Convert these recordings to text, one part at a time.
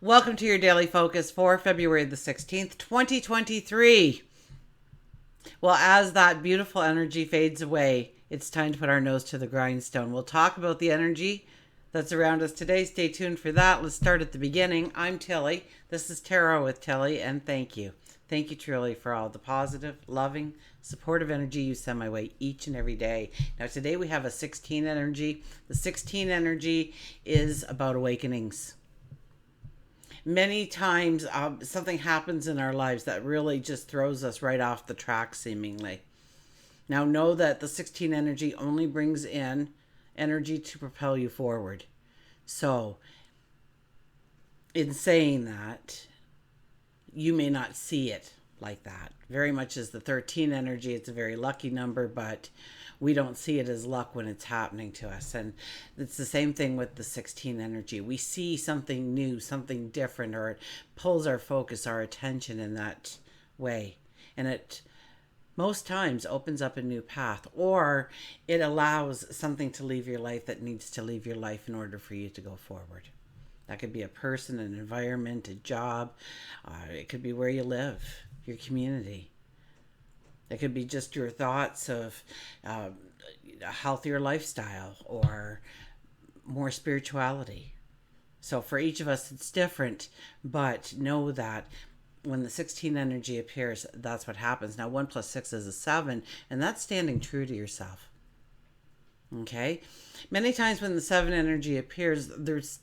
Welcome to your daily focus for February the 16th, 2023. Well, as that beautiful energy fades away, it's time to put our nose to the grindstone. We'll talk about the energy that's around us today. Stay tuned for that. Let's start at the beginning. I'm Tilly. This is Tarot with Tilly, and thank you. Thank you truly for all the positive, loving, supportive energy you send my way each and every day. Now, today we have a 16 energy. The 16 energy is about awakenings. Many times something happens in our lives that really just throws us right off the track seemingly. Now know that the 16 energy only brings in energy to propel you forward. So in saying that, you may not see it like that. Very much as the 13 energy, it's a very lucky number, but we don't see it as luck when it's happening to us. And it's the same thing with the 16 energy. We see something new, something different, or it pulls our focus, our attention in that way. And it most times opens up a new path, or it allows something to leave your life that needs to leave your life in order for you to go forward. That could be a person, an environment, a job. It could be where you live, your community. It could be just your thoughts of a healthier lifestyle or more spirituality. So for each of us, it's different, but know that when the 16 energy appears, that's what happens. Now, 1 plus 6 is a 7, and that's standing true to yourself. Okay? Many times when the 7 energy appears, there's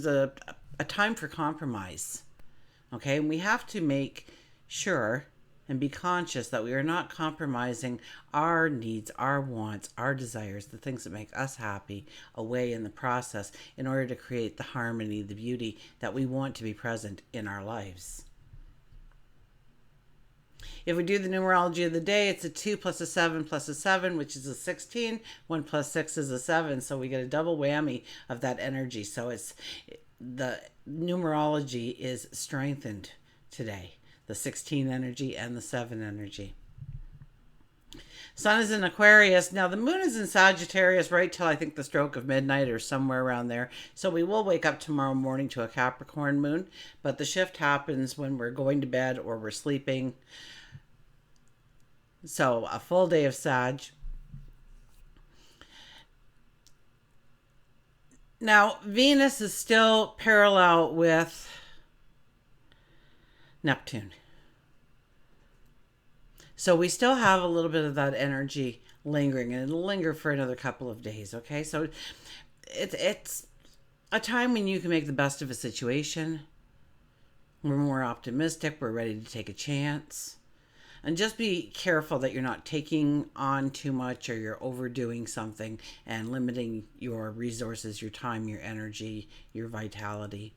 a time for compromise. Okay? And we have to make sure and be conscious that we are not compromising our needs, our wants, our desires, the things that make us happy away in the process in order to create the harmony, the beauty that we want to be present in our lives. If we do the numerology of the day, it's a 2 plus a 7 plus a 7, which is a 16. 1 plus 6 is a 7, so we get a double whammy of that energy. So it's the numerology is strengthened today. The 16 energy and the 7 energy. Sun is in Aquarius. Now the moon is in Sagittarius right till I think the stroke of midnight or somewhere around there. So we will wake up tomorrow morning to a Capricorn moon, but the shift happens when we're going to bed or we're sleeping. So a full day of Sag. Now Venus is still parallel with Neptune. So we still have a little bit of that energy lingering, and it'll linger for another couple of days, okay? So it's a time when you can make the best of a situation. We're more optimistic. We're ready to take a chance. And just be careful that you're not taking on too much or you're overdoing something and limiting your resources, your time, your energy, your vitality.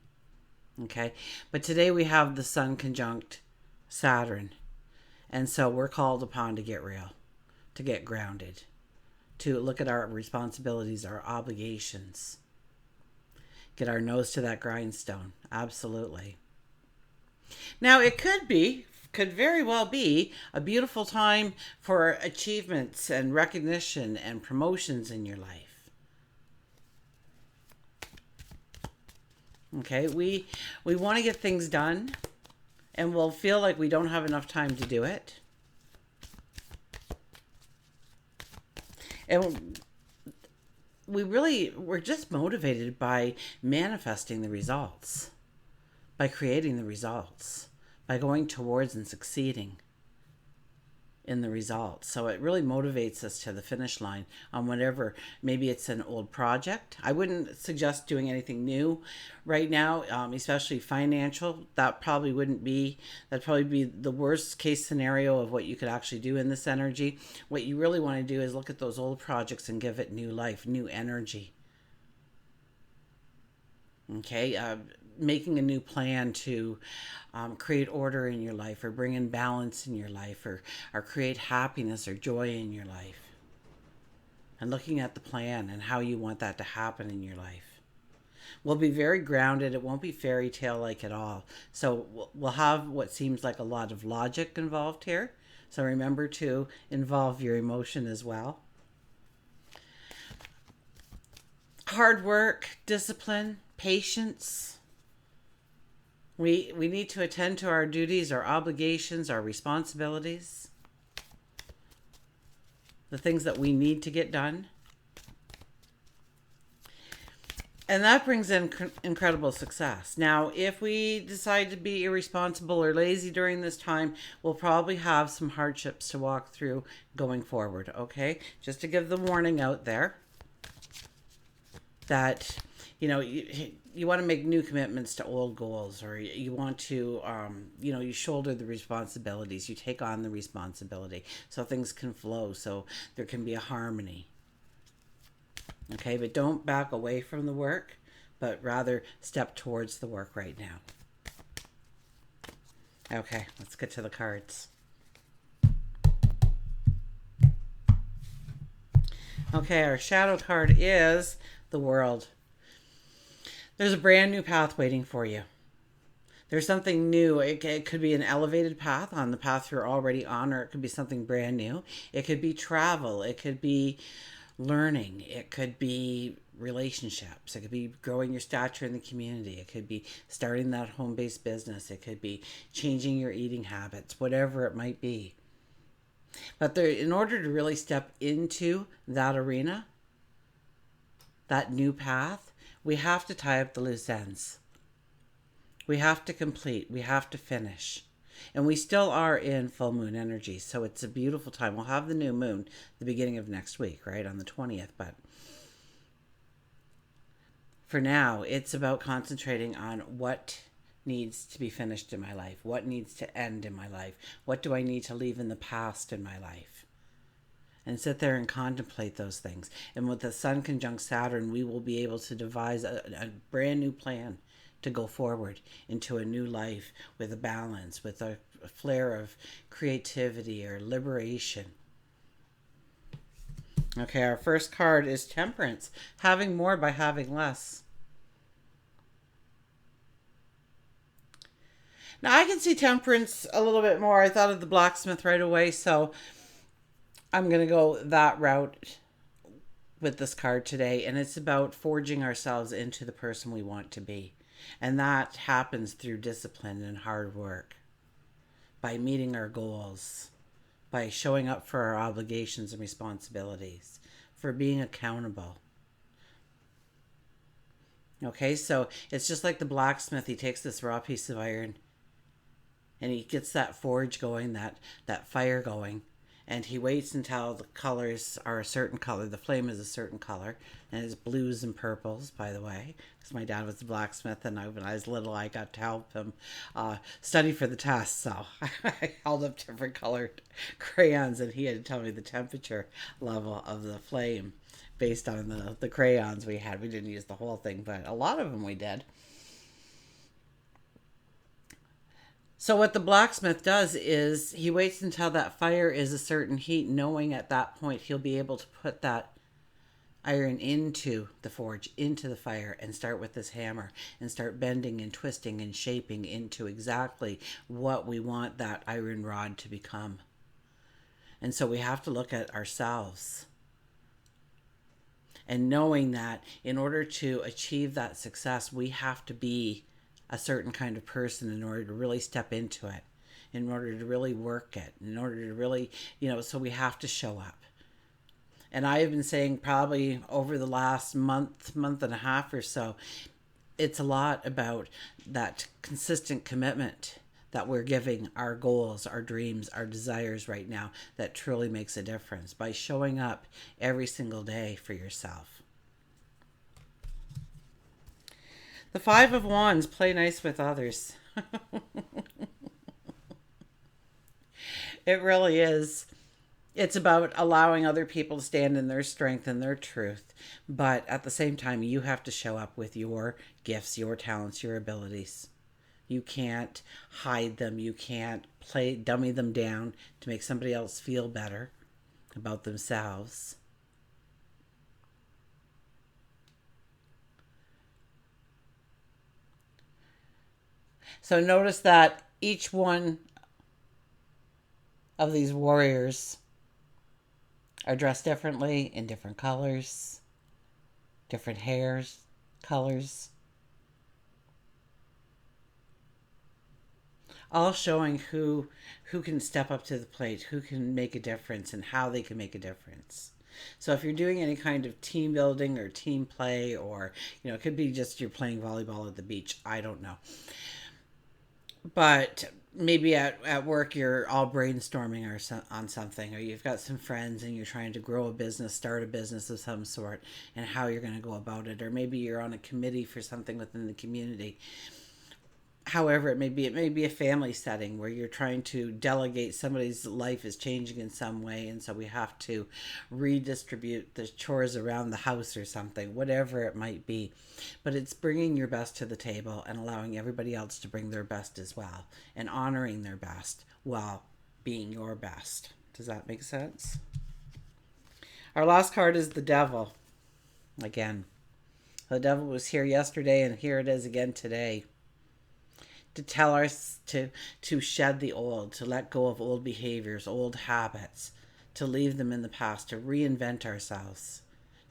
Okay? But today we have the Sun conjunct Saturn. And so we're called upon to get real, to get grounded, to look at our responsibilities, our obligations, get our nose to that grindstone. Absolutely. Now, it could very well be a beautiful time for achievements and recognition and promotions in your life. Okay, we want to get things done, and we'll feel like we don't have enough time to do it. And we're just motivated by manifesting the results, by creating the results, by going towards and succeeding in the results. So it really motivates us to the finish line on whatever. Maybe it's an old project. I wouldn't suggest doing anything new right now, especially financial. That'd probably be the worst case scenario of what you could actually do in this energy. What you really want to do is look at those old projects and give it new life, new energy. Okay, making a new plan to create order in your life, or bring in balance in your life, or create happiness or joy in your life. And looking at the plan and how you want that to happen in your life. We'll be very grounded. It won't be fairy tale like at all. So we'll have what seems like a lot of logic involved here. So remember to involve your emotion as well. Hard work, discipline, patience, We need to attend to our duties, our obligations, our responsibilities, the things that we need to get done. And that brings in incredible success. Now, if we decide to be irresponsible or lazy during this time, we'll probably have some hardships to walk through going forward, okay? Just to give the warning out there that, you want to make new commitments to old goals, or you want to, you shoulder the responsibilities, you take on the responsibility so things can flow, so there can be a harmony. Okay, but don't back away from the work, but rather step towards the work right now. Okay, let's get to the cards. Okay, our shadow card is the World. There's a brand new path waiting for you. There's something new. It could be an elevated path on the path you're already on, or it could be something brand new. It could be travel. It could be learning. It could be relationships. It could be growing your stature in the community. It could be starting that home-based business. It could be changing your eating habits, whatever it might be. But in order to really step into that arena, that new path, we have to tie up the loose ends. We have to complete. We have to finish. And we still are in full moon energy, so it's a beautiful time. We'll have the new moon the beginning of next week, right, on the 20th. But for now, it's about concentrating on what needs to be finished in my life, what needs to end in my life, what do I need to leave in the past in my life. And sit there and contemplate those things. And with the Sun conjunct Saturn, we will be able to devise a brand new plan to go forward into a new life with a balance, with a flare of creativity or liberation. Okay, our first card is Temperance, having more by having less. Now, I can see Temperance a little bit more. I thought of the blacksmith right away, so I'm going to go that route with this card today, and it's about forging ourselves into the person we want to be. And that happens through discipline and hard work, by meeting our goals, by showing up for our obligations and responsibilities, for being accountable. Okay, so it's just like the blacksmith. He takes this raw piece of iron and he gets that forge going, that fire going. And he waits until the colors are a certain color. The flame is a certain color. And it's blues and purples, by the way. Because my dad was a blacksmith, and when I was little, I got to help him study for the test. So I held up different colored crayons, and he had to tell me the temperature level of the flame based on the crayons we had. We didn't use the whole thing, but a lot of them we did. So what the blacksmith does is he waits until that fire is a certain heat, knowing at that point he'll be able to put that iron into the forge, into the fire, and start with this hammer and start bending and twisting and shaping into exactly what we want that iron rod to become. And so we have to look at ourselves and knowing that in order to achieve that success, we have to be a certain kind of person in order to really step into it, in order to really work it, in order to really, so we have to show up. And I have been saying probably over the last month and a half or so, it's a lot about that consistent commitment that we're giving our goals, our dreams, our desires right now that truly makes a difference by showing up every single day for yourself. The Five of Wands, play nice with others. It really is. It's about allowing other people to stand in their strength and their truth. But at the same time, you have to show up with your gifts, your talents, your abilities. You can't hide them. You can't dummy them down to make somebody else feel better about themselves. So notice that each one of these warriors are dressed differently, in different colors, different hairs, colors. all showing who can step up to the plate, who can make a difference, and how they can make a difference. So if you're doing any kind of team building or team play, or it could be just you're playing volleyball at the beach, I don't know, but maybe at work you're all brainstorming on something, or you've got some friends and you're trying to grow a business, start a business of some sort, and how you're going to go about it, or maybe you're on a committee for something within the community. However it may be a family setting where you're trying to delegate, somebody's life is changing in some way, and so we have to redistribute the chores around the house or something, whatever it might be. But it's bringing your best to the table and allowing everybody else to bring their best as well, and honoring their best while being your best. Does that make sense? Our last card is the Devil. Again, the Devil was here yesterday, and here it is again today, to tell us to shed the old, to let go of old behaviors, old habits, to leave them in the past, to reinvent ourselves,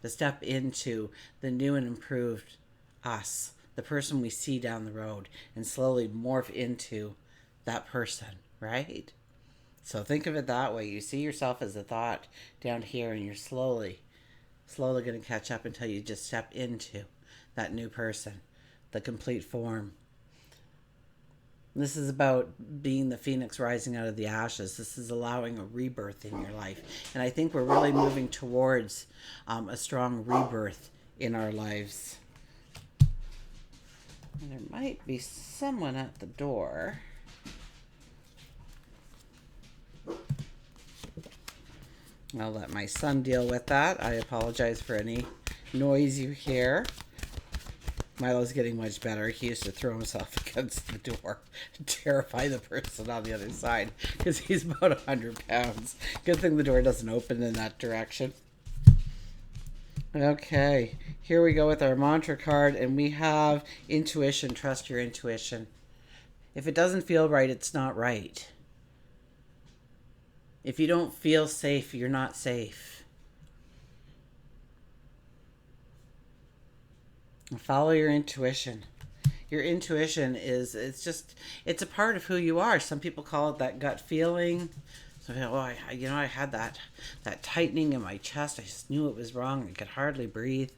to step into the new and improved us, the person we see down the road, and slowly morph into that person, right? So think of it that way. You see yourself as a thought down here, and you're slowly going to catch up until you just step into that new person, the complete form. This is about being the phoenix rising out of the ashes. This is allowing a rebirth in your life. And I think we're really moving towards a strong rebirth in our lives. And there might be someone at the door. I'll let my son deal with that. I apologize for any noise you hear. Milo's getting much better. He used to throw himself against the door to terrify the person on the other side because he's about 100 pounds. Good thing the door doesn't open in that direction. Okay, here we go with our mantra card, and we have intuition. Trust your intuition. If it doesn't feel right, it's not right. If you don't feel safe, you're not safe. Follow your intuition. Your intuition it's a part of who you are. Some people call it that gut feeling. So, I had that tightening in my chest. I just knew it was wrong. I could hardly breathe.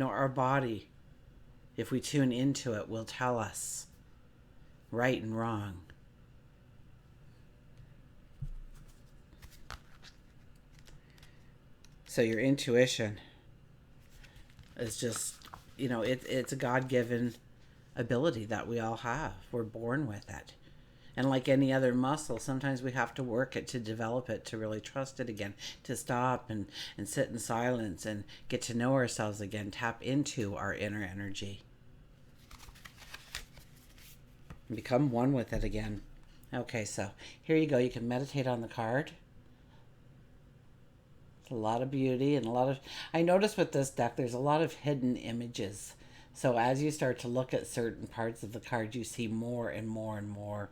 Our body, if we tune into it, will tell us right and wrong. So your intuition is just, it's a God-given ability that we all have. We're born with it. And like any other muscle, sometimes we have to work it to develop it, to really trust it again, to stop and sit in silence and get to know ourselves again, tap into our inner energy. And become one with it again. Okay, so here you go. You can meditate on the card. A lot of beauty and I notice with this deck there's a lot of hidden images. So as you start to look at certain parts of the card, you see more and more and more.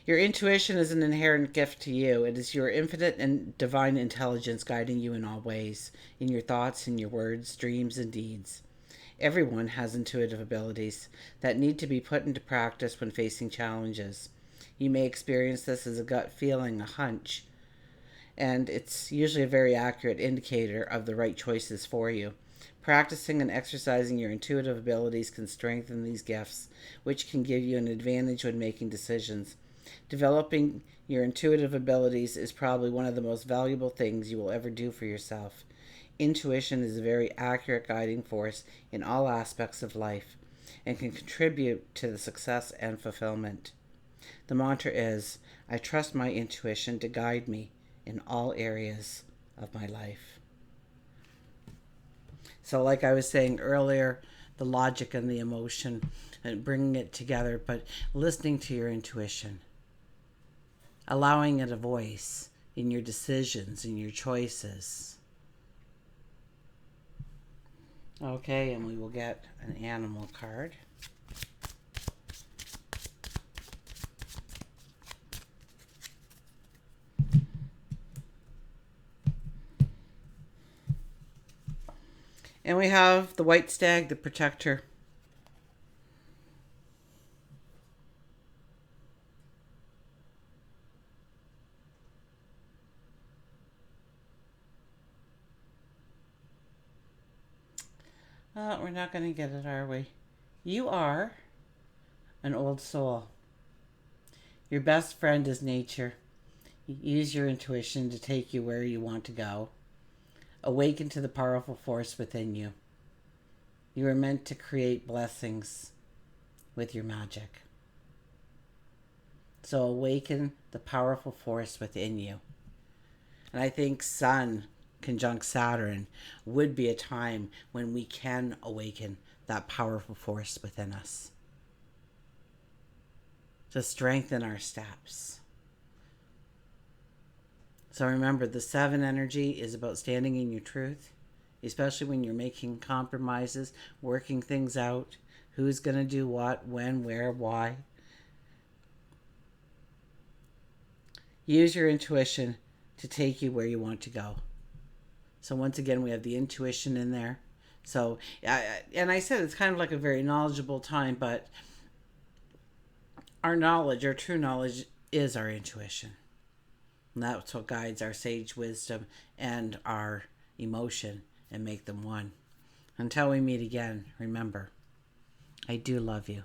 Your intuition is an inherent gift to you. It is your infinite and divine intelligence guiding you in all ways, in your thoughts, in your words, dreams, and deeds. Everyone has intuitive abilities that need to be put into practice when facing challenges. You may experience this as a gut feeling, a hunch, and it's usually a very accurate indicator of the right choices for you. Practicing and exercising your intuitive abilities can strengthen these gifts, which can give you an advantage when making decisions. Developing your intuitive abilities is probably one of the most valuable things you will ever do for yourself. Intuition is a very accurate guiding force in all aspects of life and can contribute to the success and fulfillment. The mantra is, I trust my intuition to guide me in all areas of my life. So like I was saying earlier, the logic and the emotion and bringing it together, but listening to your intuition, allowing it a voice in your decisions, in your choices. Okay, and we will get an animal card. And we have the white stag, the protector. Oh, we're not going to get it, are we? You are an old soul. Your best friend is nature. Use your intuition to take you where you want to go. Awaken to the powerful force within you. You are meant to create blessings with your magic. So awaken the powerful force within you. And I think Sun conjunct Saturn would be a time when we can awaken that powerful force within us to strengthen our steps. So remember, the 7 energy is about standing in your truth, especially when you're making compromises, working things out, who's going to do what, when, where, why. Use your intuition to take you where you want to go. So once again, we have the intuition in there. So, and I said it's kind of like a very knowledgeable time, but our knowledge, our true knowledge, is our intuition. And that's what guides our sage wisdom and our emotion and make them one. Until we meet again, remember, I do love you.